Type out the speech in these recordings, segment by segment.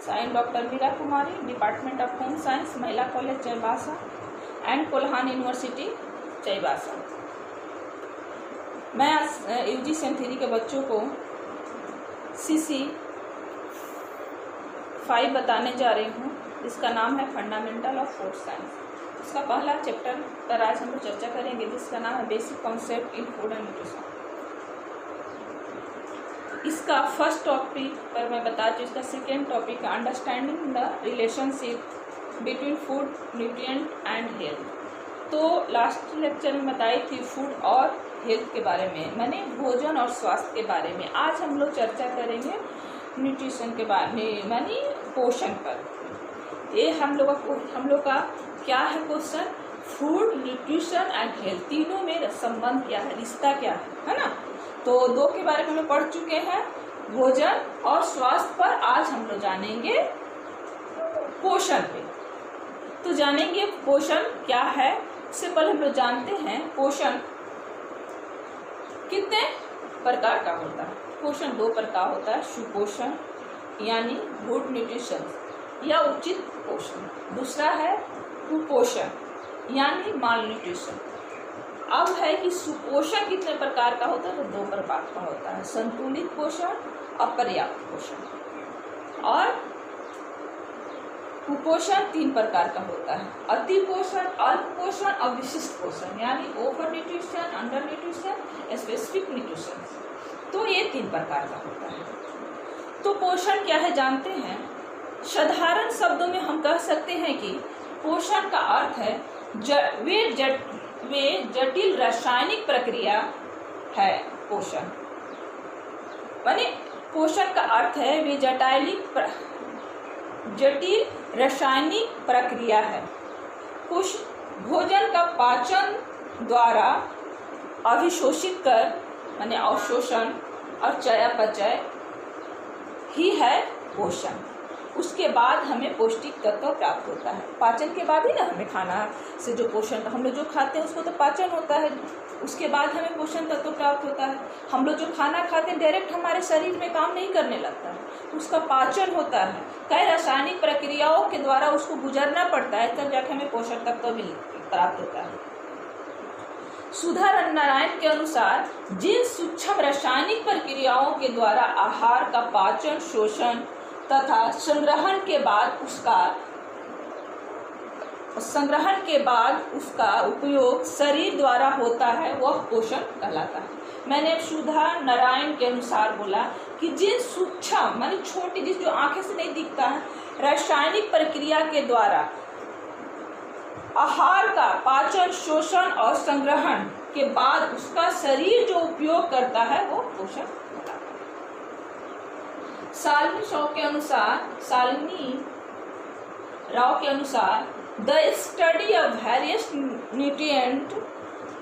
I am doctor Meera Kumari, department of home science, महिला college Chaibasa and Kolhan university Chaibasa. मैं आज UG सेम3 के बच्चों को CC 5 बताने जा रही हूँ। इसका नाम है फंडामेंटल ऑफ फूड साइंस। इसका पहला चैप्टर पर आज हम लोग चर्चा करेंगे, जिसका नाम है basic concept in food and nutrition. इसका फर्स्ट टॉपिक पर मैं बता दूँ, इसका सेकेंड टॉपिक है understanding the relationship between food, nutrient and health. तो लास्ट लेक्चर में बताई थी फूड और हेल्थ के बारे में, माने भोजन और स्वास्थ्य के बारे में। आज हम लोग चर्चा करेंगे न्यूट्रिशन के बारे में, माने पोषण पर। ये हम लोग का क्या है question, food, nutrition and health, तीनों में संबंध क्या है, रिश्ता क्या है ना। तो दो के बारे में हम पढ़ चुके हैं, भोजन और स्वास्थ्य पर। आज हम लोग जानेंगे पोषण पे। तो जानेंगे पोषण क्या है। इससे पहले हम लोग जानते हैं पोषण कितने प्रकार का होता है। पोषण दो प्रकार होता है, सुपोषण यानी गुड न्यूट्रिशन या उचित पोषण, दूसरा है कुपोषण यानी माल न्यूट्रिशन। अब है कि सुपोषण कितने प्रकार का होता है, तो दो प्रकार का होता है, संतुलित पोषण, अपर्याप्त पोषण। और कुपोषण 3 प्रकार का होता है, अति पोषण, अल्प पोषण और विशिष्ट पोषण यानी over nutrition, under nutrition, specific nutrition. तो ये 3 प्रकार का होता है। तो पोषण क्या है जानते हैं। साधारण शब्दों में हम कह सकते हैं कि पोषण का अर्थ है वे जटिल रासायनिक प्रक्रिया है। पोषण माने पोषण का अर्थ है वे जटिल रासायनिक प्रक्रिया है। कुछ भोजन का पाचन द्वारा अभिशोषित कर माने अवशोषण और चयापचय ही है पोषण। उसके बाद हमें पौष्टिक तत्व प्राप्त होता है। पाचन के बाद ही ना हमें खाना से जो पोषण, हम लोग जो खाते हैं उसको तो पाचन होता है, उसके बाद हमें पोषण तत्व प्राप्त होता है। हम लोग जो खाना खाते हैं डायरेक्ट हमारे शरीर में काम नहीं करने लगता है, उसका पाचन होता है, कई रासायनिक प्रक्रियाओं के द्वारा उसको गुजरना पड़ता है, तब जाके हमें पोषण तत्व भी प्राप्त होता है। सुधा नारायण के अनुसार जिन सूक्ष्म रासायनिक प्रक्रियाओं के द्वारा आहार का पाचन, शोषण तथा संग्रहण के बाद उसका उपयोग शरीर द्वारा होता है, वह पोषण कहलाता है। मैंने सुधा नारायण के अनुसार बोला कि जिन सूक्ष्म माने छोटी, जिस जो आंखें से नहीं दिखता है, रासायनिक प्रक्रिया के द्वारा आहार का पाचन, शोषण और संग्रहण के बाद उसका शरीर जो उपयोग करता है वो पोषण होता है। शालिनी राव के अनुसार the study of various nutrient,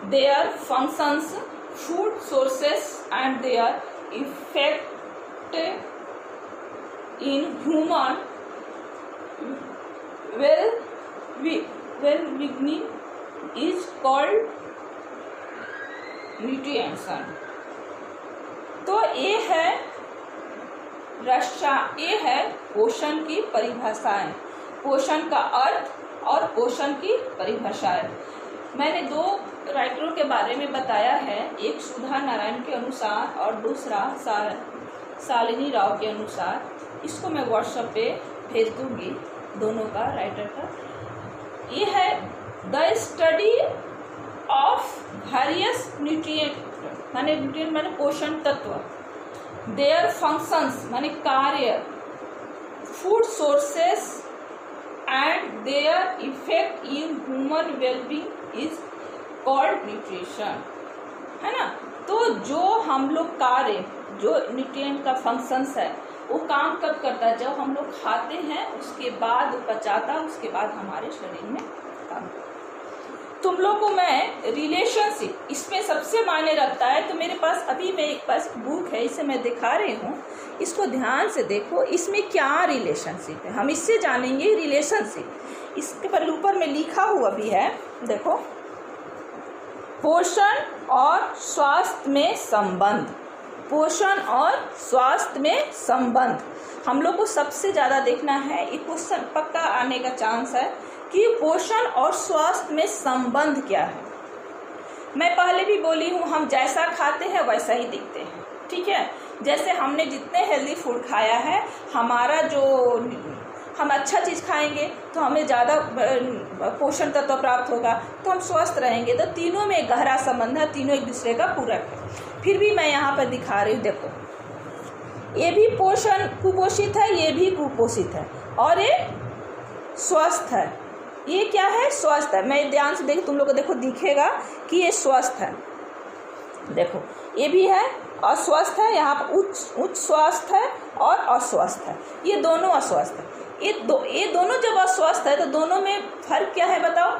their functions, food sources and their effect in human well-being is called nutrition। तो ये है पोषण की परिभाषाएं, पोषण का अर्थ और पोषण की परिभाषाएं। मैंने 2 राइटरों के बारे में बताया है, एक सुधा नारायण के अनुसार और दूसरा शालिनी राव के अनुसार। इसको मैं व्हाट्सएप पे भेज दूंगी, दोनों का राइटर का। ये है the study of various nutrient माने पोषण तत्व, देयर फंक्शंस माने कार्य, food sources and their effect in human wellbeing is called nutrition, है ना। तो जो हम लोग कार्य, जो न्यूट्रिएंट का फंक्शंस है, वो काम कब करता है, जब हम लोग खाते हैं, उसके बाद वो पचाता है, उसके बाद हमारे शरीर में काम करता है। तुम लोग को मैं रिलेशनशिप इसमें सबसे मायने रखता है। तो मेरे पास अभी मेरे पास बुक है, इसे मैं दिखा रही हूँ, इसको ध्यान से देखो, इसमें क्या रिलेशनशिप है, हम इससे जानेंगे रिलेशनशिप। इसके पर ऊपर में लिखा हुआ भी है, देखो, पोषण और स्वास्थ्य में संबंध। पोषण और स्वास्थ्य में संबंध। हम लोग को सबसे ज़्यादा देखना है, ये क्वेश्चन पक्का आने का चांस है कि पोषण और स्वास्थ्य में संबंध क्या है। मैं पहले भी बोली हूँ, हम जैसा खाते हैं वैसा ही दिखते हैं, ठीक है। जैसे हमने जितने हेल्दी फूड खाया है, हमारा जो हम अच्छा चीज़ खाएंगे तो हमें ज़्यादा पोषण तत्व प्राप्त होगा, तो हम स्वस्थ रहेंगे। तो तीनों में गहरा संबंध है, तीनों एक दूसरे का पूरक है। फिर भी मैं यहाँ पर दिखा रही हूँ, देखो ये भी पोषण कुपोषित है, ये भी कुपोषित है, और ये स्वस्थ है। ये क्या है? स्वस्थ है। मैं ध्यान से देख, तुम लोग को देखो दिखेगा कि ये स्वस्थ है। देखो ये भी है, अस्वस्थ है, यहाँ पर उच्च स्वस्थ है और अस्वस्थ है। ये दोनों अस्वस्थ है। ये दोनों जब अस्वस्थ है तो दोनों में फर्क क्या है बताओ?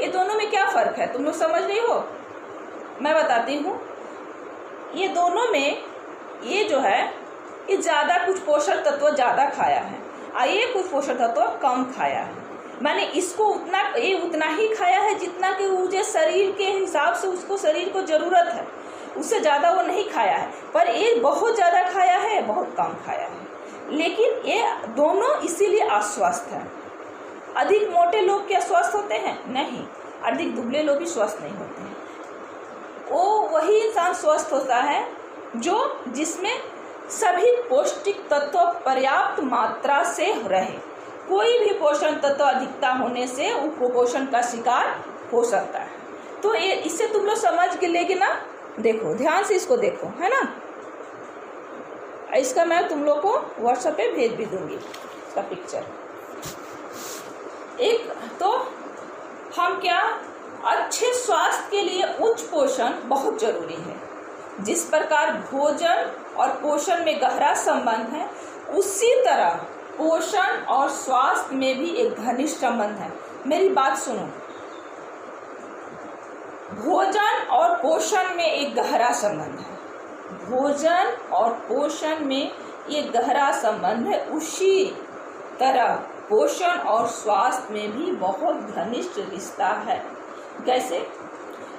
ये दोनों में क्या फर्क है, तुम लोग समझ रही हो? मैं बताती हूँ। ये दोनों में ये जो है, ये ज़्यादा कुछ पोषक तत्व ज़्यादा खाया है और ये कुछ पोषक तत्व कम खाया है। मैंने इसको उतना ही खाया है जितना कि मुझे शरीर के हिसाब से उसको शरीर को ज़रूरत है, उससे ज़्यादा वो नहीं खाया है। पर ये बहुत ज़्यादा खाया है, बहुत कम खाया है। लेकिन ये दोनों इसीलिए अस्वस्थ हैं। अधिक मोटे लोग क्या स्वस्थ होते हैं? नहीं। अधिक दुबले लोग भी स्वस्थ नहीं होते हैं। वो वही इंसान स्वस्थ होता है जिसमें सभी पौष्टिक तत्व पर्याप्त मात्रा से रहे। कोई भी पोषण तत्व अधिकता होने से वो कुपोषण का शिकार हो सकता है। तो ये इससे तुम लोग समझ के लेके ना, देखो ध्यान से इसको देखो, है ना। इसका मैं तुम लोग को व्हाट्सएप पे भेज भी दूंगी इसका पिक्चर। एक तो हम क्या, अच्छे स्वास्थ्य के लिए उच्च पोषण बहुत जरूरी है। जिस प्रकार भोजन और पोषण में गहरा संबंध है, उसी तरह पोषण और स्वास्थ्य में भी एक घनिष्ठ संबंध है। मेरी बात सुनो, भोजन और पोषण में एक गहरा संबंध है। भोजन और पोषण में ये गहरा संबंध है। उसी तरह पोषण और स्वास्थ्य में भी बहुत घनिष्ठ रिश्ता है। कैसे?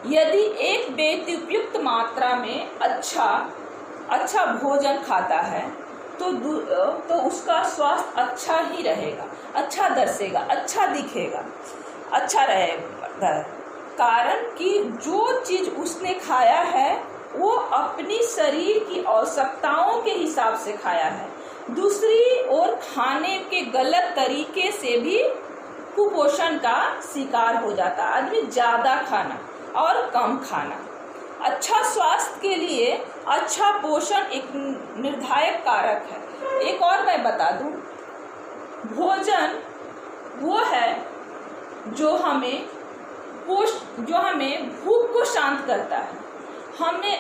यदि एक व्यक्ति उपयुक्त मात्रा में अच्छा भोजन खाता है तो उसका स्वास्थ्य अच्छा ही रहेगा, अच्छा दर्शेगा, अच्छा दिखेगा, अच्छा रहेगा। कारण कि जो चीज़ उसने खाया है वो अपनी शरीर की आवश्यकताओं के हिसाब से खाया है। दूसरी ओर खाने के गलत तरीके से भी कुपोषण का शिकार हो जाता है आदमी। ज़्यादा खाना और कम खाना। अच्छा स्वास्थ्य के लिए अच्छा पोषण एक निर्णायक कारक है। एक और मैं बता दूं, भोजन वो है जो हमें भूख को शांत करता है, हमें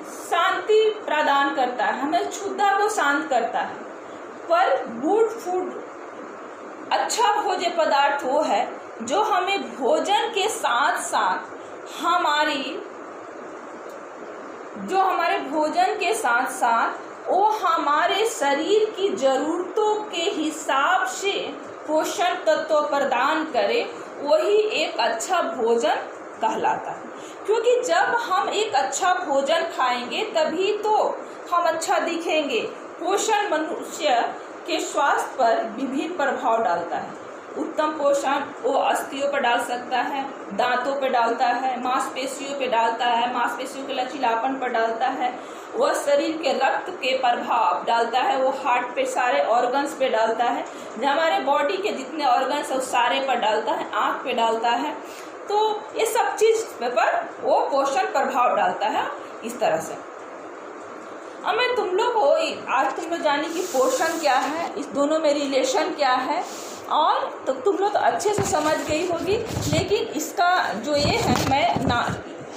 शांति प्रदान करता है, हमें क्षुधा को शांत करता है। पर गुड फूड, अच्छा भोज्य पदार्थ वो है जो हमें भोजन के साथ साथ वो हमारे शरीर की ज़रूरतों के हिसाब से पोषण तत्व प्रदान करे, वही एक अच्छा भोजन कहलाता है। क्योंकि जब हम एक अच्छा भोजन खाएंगे तभी तो हम अच्छा दिखेंगे। पोषण मनुष्य के स्वास्थ्य पर विभिन्न प्रभाव डालता है। उत्तम पोषण वो अस्थियों पर डाल सकता है, दांतों पर डालता है, मांसपेशियों पर डालता है, मांसपेशियों के लचीलापन पर डालता है, वह शरीर के रक्त के प्रभाव डालता है, वो हार्ट पे, सारे ऑर्गन्स पे डालता है, हमारे बॉडी के जितने ऑर्गन्स है उस सारे पर डालता है, आँख पे डालता है। तो ये सब चीज़ पर वो पोषण प्रभाव डालता है इस तरह से। अब मैं तुम लोग को आज तुम लोग जाने की पोषण क्या है, इस दोनों में रिलेशन क्या है, और तो तुम लोग तो अच्छे से समझ गई होगी। लेकिन इसका जो ये है मैं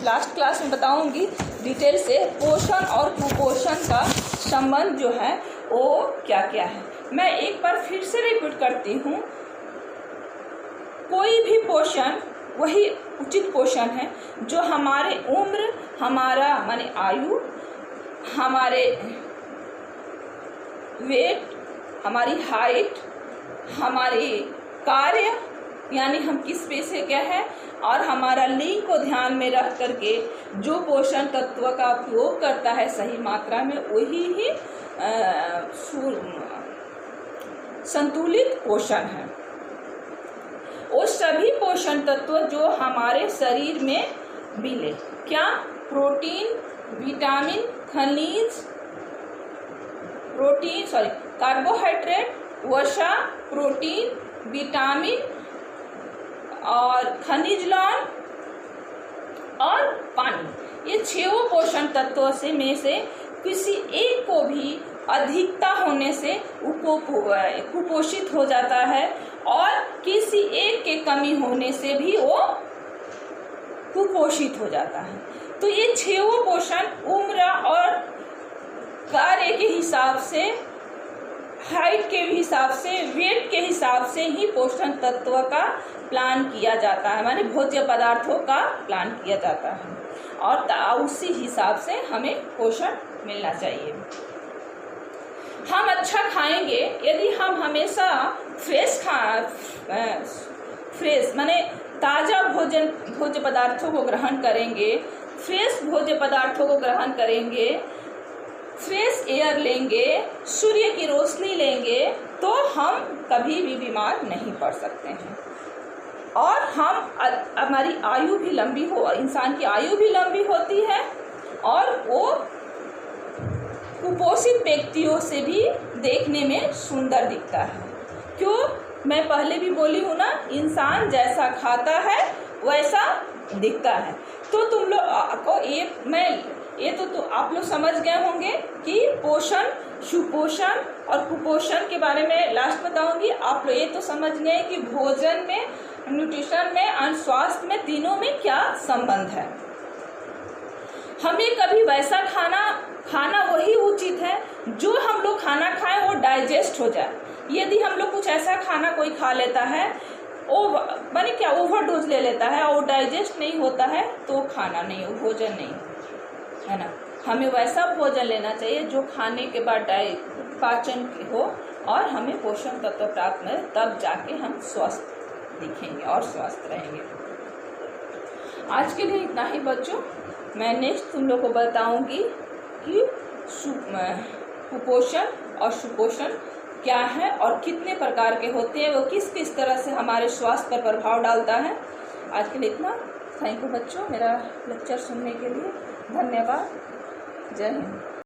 लास्ट क्लास में बताऊंगी डिटेल से, पोषण और कुपोषण का संबंध जो है वो क्या क्या है। मैं एक बार फिर से रिपीट करती हूँ, कोई भी पोषण वही उचित पोषण है जो हमारे उम्र, हमारा माने आयु, हमारे वेट, हमारी हाइट, हमारी कार्य यानी हम किस पे से क्या है, और हमारा लिंग को ध्यान में रख करके जो पोषण तत्व का उपयोग करता है सही मात्रा में, वही ही संतुलित पोषण है। वो सभी पोषण तत्व जो हमारे शरीर में मिले, क्या, प्रोटीन, विटामिन, खनिज, कार्बोहाइड्रेट, वसा, प्रोटीन, विटामिन और खनिज लवण और पानी, ये 6 पोषण तत्वों से में से किसी एक को भी अधिकता होने से कुपोषित हो जाता है, और किसी एक के कमी होने से भी वो कुपोषित हो जाता है। तो ये 6 पोषण उम्र और कार्य के हिसाब से, हाइट के हिसाब से, वेट के हिसाब से ही पोषण तत्व का प्लान किया जाता है, माने भोज्य पदार्थों का प्लान किया जाता है, और उसी हिसाब से हमें पोषण मिलना चाहिए। हम अच्छा खाएंगे यदि हम हमेशा फ्रेश माने ताज़ा भोज्य पदार्थों को ग्रहण करेंगे, फ्रेश भोज्य पदार्थों को ग्रहण करेंगे, फ्रेश एयर लेंगे, सूर्य की रोशनी लेंगे, तो हम कभी भी बीमार नहीं पड़ सकते हैं, और हमारी आयु भी लंबी हो, इंसान की आयु भी लंबी होती है, और वो कुपोषित व्यक्तियों से भी देखने में सुंदर दिखता है। क्यों, मैं पहले भी बोली हूँ ना, इंसान जैसा खाता है वैसा दिखता है। तो तुम लोग को ये तो आप लोग समझ गए होंगे कि पोषण, सुपोषण और कुपोषण के बारे में लास्ट बताऊंगी। आप लोग ये तो समझ गए कि भोजन में, न्यूट्रिशन में और स्वास्थ्य में, तीनों में क्या संबंध है। हमें कभी वैसा खाना वही उचित है जो हम लोग खाना खाएं वो डाइजेस्ट हो जाए। यदि हम लोग कुछ ऐसा खाना कोई खा लेता है, वो माने क्या, ओवरडोज ले लेता है और डाइजेस्ट नहीं होता है, तो खाना नहीं, भोजन नहीं है ना। हमें वैसा भोजन लेना चाहिए जो खाने के बाद पाचन हो और हमें पोषण तत्व प्राप्त मिले, तब जाके हम स्वस्थ दिखेंगे और स्वस्थ रहेंगे। आज के लिए इतना ही बच्चों। मैं नेक्स्ट तुम लोग को बताऊंगी कि कुपोषण और सुपोषण क्या है और कितने प्रकार के होते हैं, वो किस किस तरह से हमारे स्वास्थ्य पर प्रभाव डालता है। आज के लिए इतना। थैंक यू बच्चों, मेरा लेक्चर सुनने के लिए धन्यवाद। जय हिंद।